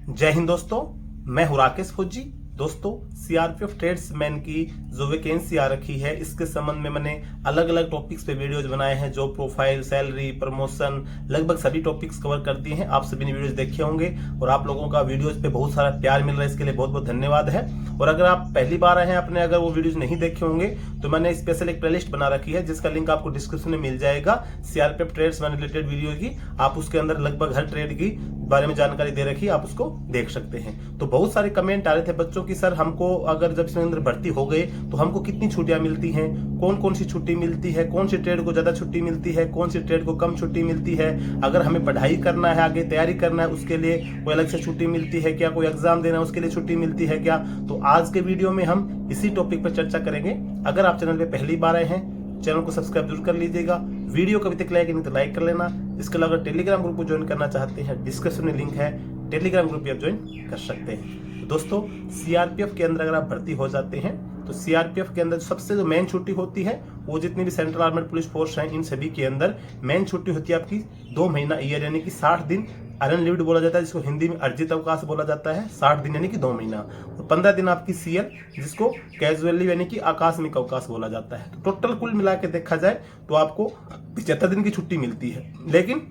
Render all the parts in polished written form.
जय हिंद दोस्तों, मैं हूं राकेश फौजी। दोस्तों, सीआरपीएफ ट्रेड्समैन की जो वैकेंसी आ रखी है, इसके संबंध में मैंने अलग अलग टॉपिक्स पे वीडियोज बनाए हैं। जॉब प्रोफाइल, सैलरी, प्रमोशन, लगभग सभी टॉपिक्स कवर कर दिए हैं। आप सभी ने वीडियोज देखे होंगे और आप लोगों का वीडियोज पे बहुत सारा प्यार मिल रहा है, इसके लिए बहुत बहुत धन्यवाद है। और अगर आप पहली बार आए हैं, आपने अगर वो वीडियोज नहीं देखे होंगे तो मैंने स्पेशल एक प्लेलिस्ट बना रखी है, जिसका लिंक आपको डिस्क्रिप्शन में मिल जाएगा। सीआरपीएफ ट्रेड्समैन रिलेटेड वीडियो की आप उसके अंदर लगभग हर ट्रेड की बारे में जानकारी दे रखी है, आप उसको देख सकते हैं। तो बहुत सारे कमेंट आ रहे थे बच्चों की, सर हमको अगर जब इसमें अंदर भर्ती हो गए तो हमको कितनी छुट्टियां मिलती हैं, कौन कौन सी छुट्टी मिलती है, कौन सी ट्रेड को ज्यादा छुट्टी मिलती है, कौन सी ट्रेड को कम छुट्टी मिलती है, अगर हमें पढ़ाई करना है, आगे तैयारी करना है, उसके लिए कोई अलग से छुट्टी मिलती है क्या, कोई एग्जाम देना है उसके लिए छुट्टी मिलती है क्या। तो आज के वीडियो में हम इसी टॉपिक पर चर्चा करेंगे। अगर आप चैनल पे पहली बार आए हैं, चैनल को सब्सक्राइब जरूर कर लीजिएगा। वीडियो को अभी तक लाइक नहीं तो लाइक कर लेना। इसके अलावा टेलीग्राम ग्रुप को ज्वाइन करना चाहते हैं, डिस्क्रिप्शन में लिंक है, टेलीग्राम ग्रुप भी आप ज्वाइन कर सकते हैं। तो दोस्तों, सीआरपीएफ के अंदर अगर आप भर्ती हो जाते हैं तो सीआरपीएफ के अंदर सबसे जो मेन छुट्टी होती है, वो जितनी भी सेंट्रल आर्मड पुलिस फोर्स हैं, इन सभी के अंदर मेन छुट्टी होती है आपकी 2 महीना ईयर, यानी कि 60 दिन अनलिव्ड बोला जाता है, जिसको हिंदी में अर्जित अवकाश बोला जाता है। 60 दिन यानी कि 2 महीना, और 15 दिन आपकी सीएल, जिसको कैजुअली यानी कि आकस्मिक अवकाश बोला जाता है। तो टोटल कुल मिला के देखा जाए तो आपको 75 दिन की छुट्टी मिलती है। लेकिन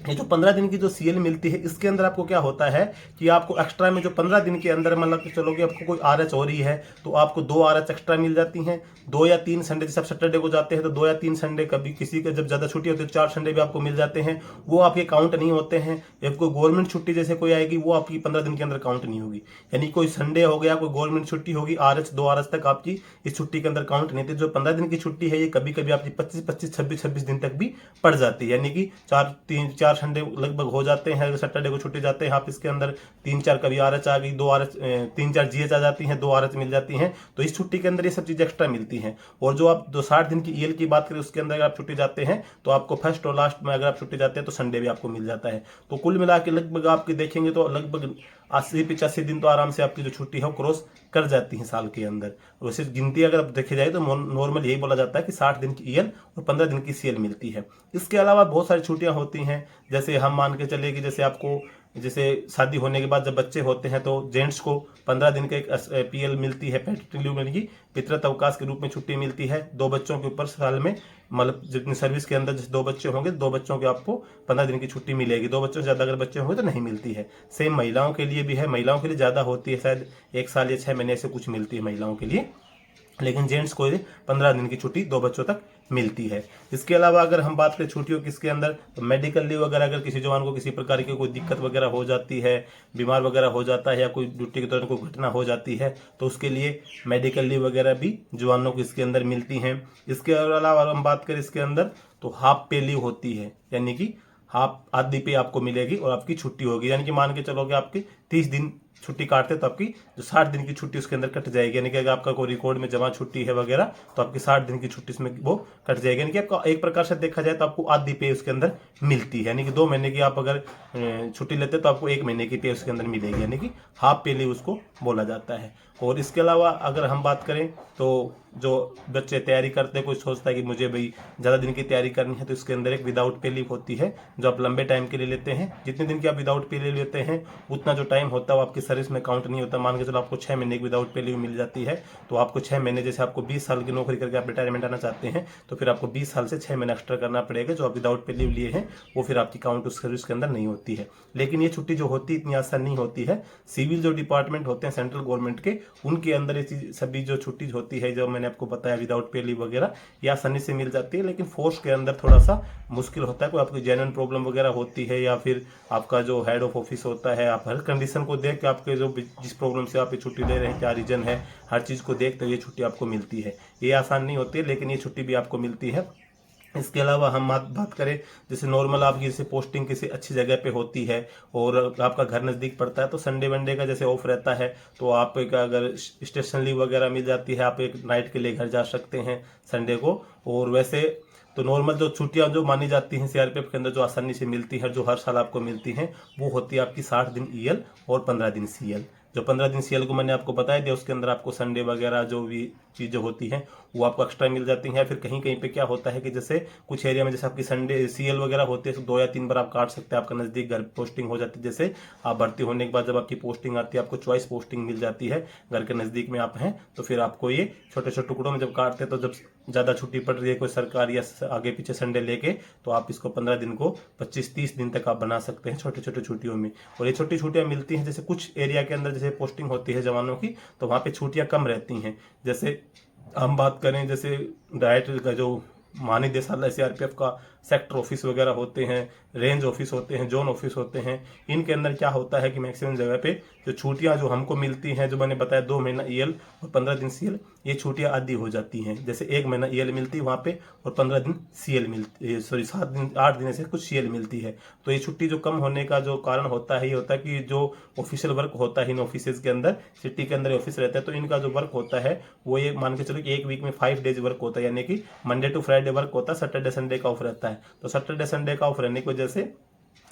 ये जो 15 दिन की जो सीएल मिलती है, इसके अंदर आपको क्या होता है कि आपको एक्स्ट्रा में जो 15 दिन के अंदर मतलब कि चलो कि आपको कोई आरएच हो रही है तो आपको 2 आरएच एक्स्ट्रा मिल जाती हैं। 2 या 3 संडे, जैसे आप सैटरडे को जाते हैं तो 2 या 3 संडे, कभी किसी का जब ज्यादा छुट्टी होती है 4 संडे भी आपको मिल जाते हैं। वो आपके काउंट नहीं होते हैं। जब कोई गवर्नमेंट छुट्टी जैसे कोई आएगी, वो आपकी 15 दिन के अंदर काउंट नहीं होगी। यानी कोई संडे हो गया, कोई गवर्नमेंट छुट्टी होगी, आरएच 2 आरएच तक आपकी इस छुट्टी के अंदर काउंट नहीं थे। जो 15 दिन की छुट्टी है, ये कभी कभी आपकी 25, 26 दिन तक भी पड़ जाती है। यानी कि 4 संडे लगभग हो जाते हैं। अगर सैटरडे को छुट्टी जाते हैं आप, इसके अंदर 3-4 कभी आरएच आ गई, 2 आरएच, 3-4 जीएच आ जाती हैं, 2 आरएच मिल जाती हैं। तो इस छुट्टी के अंदर ये सब चीजें एक्स्ट्रा मिलती हैं। और जो आप 60 दिन की ईएल की बात करें, उसके अंदर अगर आप छुट्टी जाते हैं तो आपको फर्स्ट और लास्ट में अगर आप छुट्टी जाते हैं तो संडे भी आपको मिल जाता है। तो कुल मिला के लगभग आपके देखेंगे तो लगभग 80-85 दिन तो आराम से आपकी जो छुट्टी है वो क्रॉस कर जाती है साल के अंदर। वैसे गिनती अगर आप देखे जाए तो नॉर्मल यही बोला जाता है कि 60 दिन की ईएल और 15 दिन की सीएल मिलती है। इसके अलावा बहुत सारी छुट्टियां होती हैं। जैसे हम मान के चले कि जैसे आपको जैसे शादी होने के बाद जब बच्चे होते हैं तो जेंट्स को 15 दिन का एक पीएल मिलती है, पैटर्निटी लीव यानी कि पितृत्व अवकाश के रूप में छुट्टी मिलती है। 2 बच्चों के ऊपर साल में, मतलब जितनी सर्विस के अंदर जैसे 2 बच्चे होंगे, 2 बच्चों के आपको 15 दिन की छुट्टी मिलेगी। 2 बच्चों से ज्यादा अगर बच्चे होंगे तो नहीं मिलती है। सेम महिलाओं के लिए भी है, महिलाओं के लिए ज्यादा होती है, शायद 1 साल या 6 महीने से कुछ मिलती है महिलाओं के लिए। लेकिन जेंट्स को 15 दिन की छुट्टी 2 बच्चों तक मिलती है। इसके अलावा अगर हम बात करें छुट्टियों की, इसके अंदर तो मेडिकल लीव वगैरह, अगर किसी जवान को किसी प्रकार की कोई दिक्कत वगैरह हो जाती है, बीमार वगैरह हो जाता है, या कोई ड्यूटी के दौरान कोई घटना हो जाती है, तो उसके लिए मेडिकल लीव वगैरह भी जवानों को इसके अंदर मिलती हैं। इसके अलावा हम बात करें इसके अंदर तो हाफ पे लीव होती है, यानी कि हाफ आधी पे आपको मिलेगी और आपकी छुट्टी होगी। यानी कि मान के चलो कि आपके 30 दिन छुट्टी काटते तो आपकी जो 60 दिन की छुट्टी उसके अंदर कट जाएगी। यानी कि अगर आपका कोई रिकॉर्ड में जमा छुट्टी है वगैरह तो आपकी 60 दिन की छुट्टी इसमें वो कट जाएगी। यानी कि आपका एक प्रकार से देखा जाए तो आपको आधी पे उसके अंदर मिलती है। यानी कि 2 महीने की आप अगर छुट्टी लेते तो आपको 1 महीने की पे उसके अंदर मिलेगी, यानी कि हाफ पे लीव उसको बोला जाता है। और इसके अलावा अगर हम बात करें तो जो बच्चे तैयारी करते हैं, कोई सोचता है कि मुझे भाई ज़्यादा दिन की तैयारी करनी है, तो इसके अंदर एक विदाउट पे लीव होती है जो आप लंबे टाइम के लिए लेते हैं। जितने दिन की आप विदाउट पे लीव लेते हैं उतना जो टाइम होता है वो आपकी सर्विस में काउंट नहीं होता। मान के चलो आपको 6 महीने की विदाउट पे लीव मिल जाती है, तो आपको 6 महीने, जैसे आपको 20 साल की नौकरी करके आप रिटायरमेंट आना चाहते हैं तो फिर आपको 20 साल से 6 महीने एक्स्ट्रा करना पड़ेगा। जो आप विदाउट पे लीव लिए हैं वो फिर आपकी काउंट उस सर्विस के अंदर नहीं होती है। लेकिन ये छुट्टी जो होती है इतनी आसान नहीं होती है। सिविल जो डिपार्टमेंट होते हैं सेंट्रल गवर्नमेंट के, उनके अंदर सभी जो छुट्टी होती है जो मैंने आपको बताया विदाउट पे लीव वगैरह, ये आसानी से मिल जाती है। लेकिन फोर्स के अंदर थोड़ा सा मुश्किल होता है। कोई आपकी जेन्युइन प्रॉब्लम वगैरह होती है, या फिर आपका जो हेड ऑफ ऑफिस होता है, आप हर कंडीशन को देख के आपके जो जिस प्रॉब्लम से आप ये छुट्टी ले रहे हैं, क्या रीजन है, हर चीज को देखते हुए ये छुट्टी आपको मिलती है। ये आसान नहीं होती है, लेकिन ये छुट्टी भी आपको मिलती है। इसके अलावा हम बात करें, जैसे नॉर्मल आपकी जैसे पोस्टिंग किसी अच्छी जगह पे होती है और आपका घर नज़दीक पड़ता है, तो संडे वनडे का जैसे ऑफ रहता है तो आप एक अगर स्टेशन लीव वगैरह मिल जाती है, आप एक नाइट के लिए घर जा सकते हैं संडे को। और वैसे तो नॉर्मल जो छुट्टियां जो मानी जाती हैं सीआरपीएफ के अंदर, जो आसानी से मिलती है, जो हर साल आपको मिलती हैं, वो होती है आपकी 60 दिन ईएल और 15 दिन सीएल। जो 15 दिन सीएल को मैंने आपको बताया दिया, उसके अंदर आपको संडे वगैरह जो भी चीज़ें होती हैं वो आपको एक्स्ट्रा मिल जाती हैं। फिर कहीं कहीं पे क्या होता है कि जैसे कुछ एरिया में जैसे आपकी संडे सीएल वगैरह होती है तो 2 या 3 बार आप काट सकते हैं, आपका नज़दीक घर पोस्टिंग हो जाती है। जैसे आप भर्ती होने के बाद जब आपकी पोस्टिंग आती है आपको चॉइस पोस्टिंग मिल जाती है, घर के नज़दीक में आप हैं तो फिर आपको ये छोटे छोटे टुकड़ों में जब काटते हैं तो जब ज़्यादा छुट्टी पड़ रही है कोई सरकार या आगे पीछे संडे लेके तो आप इसको 15 दिन को 25-30 दिन तक आप बना सकते हैं छोटे छोटे छुट्टियों में। और ये छोटी छुट्टियां मिलती हैं जैसे कुछ एरिया के अंदर जैसे पोस्टिंग होती है जवानों की तो वहाँ पे छुट्टियां कम रहती हैं। जैसे हम बात करें जैसे डायरेक्ट का जो महानिदेशालय सीआरपीएफ का सेक्टर ऑफिस वगैरह होते हैं, रेंज ऑफिस होते हैं, जोन ऑफिस होते हैं, इनके अंदर क्या होता है कि मैक्सिमम जगह पे जो छुट्टियां जो हमको मिलती हैं जो मैंने बताया 2 महीना ईएल और 15 दिन सीएल, ये छुट्टियां आधी हो जाती हैं। जैसे 1 महीना ईएल मिलती है वहाँ पे और 15 दिन सीएल मिलती, सॉरी 8 दिन से कुछ सीएल मिलती है। तो ये छुट्टी जो कम होने का जो कारण होता है ये होता है कि जो ऑफिशियल वर्क होता है इन ऑफिस के अंदर, सिटी के अंदर ऑफिस रहता है तो इनका जो वर्क होता है वो ये मान के चलो कि एक वीक में 5 डेज वर्क होता है, यानी कि मंडे टू फ्राइडे वर्क होता है, सैटरडे संडे का ऑफ रहता है। तो सैटरडे संडे का ऑफ रहने की वजह से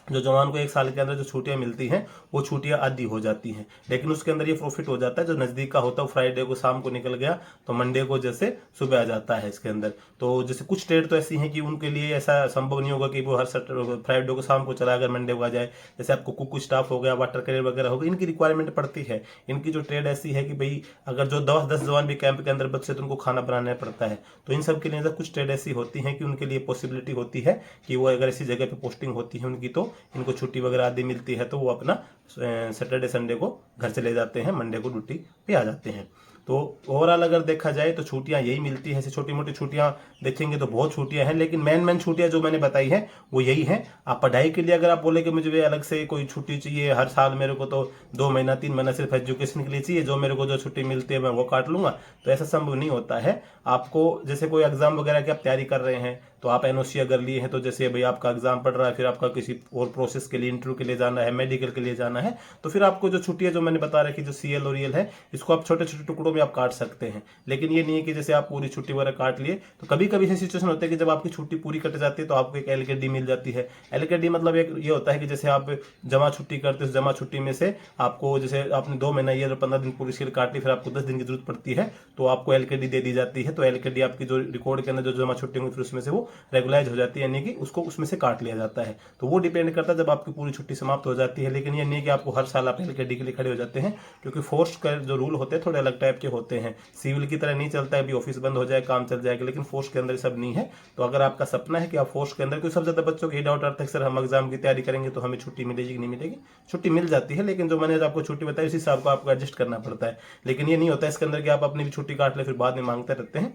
जो जवान को 1 साल के अंदर जो छुट्टियां मिलती हैं वो छुट्टियां आधी हो जाती हैं। लेकिन उसके अंदर ये प्रॉफिट हो जाता है जो नज़दीक का होता है फ्राइडे को शाम को निकल गया तो मंडे को जैसे सुबह आ जाता है इसके अंदर। तो जैसे कुछ स्टेट तो ऐसी हैं कि उनके लिए ऐसा संभव नहीं होगा कि वो हर फ्राइडे को शाम को चला अगर मंडे को आ जाए। जैसे आपको कुक स्टाफ हो गया, वाटर कैरियर वगैरह हो गया, इनकी रिक्वायरमेंट पड़ती है। इनकी जो ट्रेड ऐसी है कि भाई अगर जो 10 जवान भी कैंप के अंदर बचे तो उनको खाना बनाना पड़ता है। तो इन सब के लिए कुछ ट्रेड ऐसी होती हैं कि उनके लिए पॉसिबिलिटी होती है कि वो अगर ऐसी जगह पे पोस्टिंग होती है उनकी तो इनको छुट्टी वगैरह आदि मिलती है तो वो अपना सैटरडे संडे को घर चले जाते हैं, मंडे को ड्यूटी पे आ जाते हैं। तो ओवरऑल अगर देखा जाए तो छुट्टियां यही मिलती है। ऐसी छोटी मोटी छुट्टियां देखेंगे तो बहुत छुट्टियां हैं, लेकिन मेन छुट्टियां जो मैंने बताई है वो यही है। आप पढ़ाई के लिए अगर आप बोले कि मुझे अलग से कोई छुट्टी चाहिए हर साल, मेरे को तो 2 महीना 3 महीना सिर्फ एजुकेशन के लिए चाहिए, जो मेरे को जो छुट्टी मिलती है मैं वो काट लूंगा, तो ऐसा संभव नहीं होता है। आपको जैसे कोई एग्जाम वगैरह की आप तैयारी कर रहे हैं तो आप एनओसी अगर लिए हैं तो जैसे भाई आपका एग्जाम पढ़ रहा है, फिर आपका किसी और प्रोसेस के लिए इंटरव्यू के लिए जाना है, मेडिकल के लिए जाना है, तो फिर आपको जो छुट्टियां जो मैंने बता रखी जो सीएल और ईएल है इसको आप छोटे छोटे टुकड़ों में आप काट सकते हैं। लेकिन ये नहीं है कि जैसे आप पूरी छुट्टी वगैरह काट लिए। तो कभी कभी ऐसी सिचुएशन होती है कि जब आपकी छुट्टी पूरी कट जाती है तो आपको एक एलकेडी मिल जाती है। एलकेडी मतलब एक ये होता है कि जैसे आप जमा छुट्टी करते हो, जमा छुट्टी में से आपको जैसे आपने 2 महीना ईएल और 15 दिन पूरी सीएल काट ली, फिर आपको 10 दिन की जरूरत पड़ती है तो आपको एलकेडी दे दी जाती है। तो एलकेडी आपकी जो रिकॉर्ड के अंदर जो जमा छुट्टी होगी फिर उसमें से वो रेगुलाइज हो जाती है, यानी कि उसको उसमें से काट लिया जाता है। तो वो डिपेंड करता है जब आपकी पूरी छुट्टी समाप्त हो जाती है। लेकिन ये नहीं कि आपको हर साल आप एलकेडी के लिए खड़े हो जाते हैं, क्योंकि फोर्स का जो रूल होते हैं थोड़े अलग टाइप के होते हैं। सिविल की तरह नहीं चलता है अभी ऑफिस बंद हो जाए काम चल जाएगा, लेकिन फोर्स के अंदर सब नहीं है। तो अगर आपका सपना है कि आप फोर्स के अंदर, क्योंकि सबसे ज्यादा बच्चों को ये डाउट आता है सर हम एग्जाम की तैयारी करेंगे तो हमें छुट्टी मिलेगी कि नहीं मिलेगी। छुट्टी मिल जाती है, लेकिन जो मैंने आपको छुट्टी बताई उसी हिसाब को आपको एडजस्ट करना पड़ता है। लेकिन ये नहीं होता इसके अंदर कि आप अपनी भी छुट्टी काट ले फिर बाद में मांगते रहते हैं।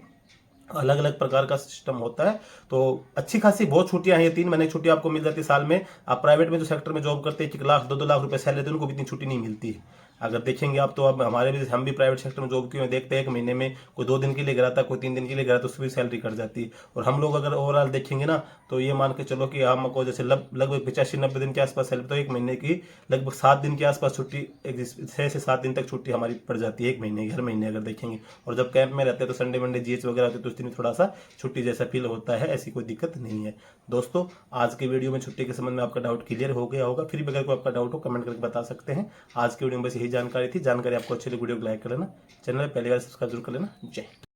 अलग अलग प्रकार का सिस्टम होता है। तो अच्छी खासी बहुत छुट्टियां हैं, 3 महीने की छुट्टी आपको मिल जाती है साल में। आप प्राइवेट में जो सेक्टर में जॉब करते हैं 1 लाख 2-2 लाख रुपए सैलरी, उनको भी इतनी छुट्टी नहीं मिलती है। अगर देखेंगे आप तो अब हमारे भी हम भी प्राइवेट सेक्टर में जॉब किए हुए देखते हैं 1 महीने में कोई 2 दिन के लिए गया था, कोई 3 दिन के लिए गया था, उसकी भी सैलरी कट जाती है। और हम लोग अगर ओवरऑल देखेंगे ना तो ये मान के चलो कि हमको जैसे लगभग 85-90 दिन के आसपास सैलरी, तो 1 महीने की लगभग 7 दिन के आसपास छुट्टी, 6 से 7 दिन तक छुट्टी हमारी पड़ जाती है 1 महीने की, हर महीने अगर देखेंगे। और जब कैंप में रहते हैं तो संडे मंडे जीएच वगैरह होते हैं तो उस दिन थोड़ा सा छुट्टी जैसा फील होता है, ऐसी कोई दिक्कत नहीं है। दोस्तों आज के वीडियो में छुट्टी के संबंध में आपका डाउट क्लियर हो गया होगा। फिर भी अगर कोई आपका डाउट हो कमेंट करके बता सकते हैं। आज के वीडियो में बस यही जानकारी थी। जानकारी आपको अच्छी लगी वीडियो को लाइक कर लेना, चैनल पहली बार सब्सक्राइब जरूर कर लेना। जय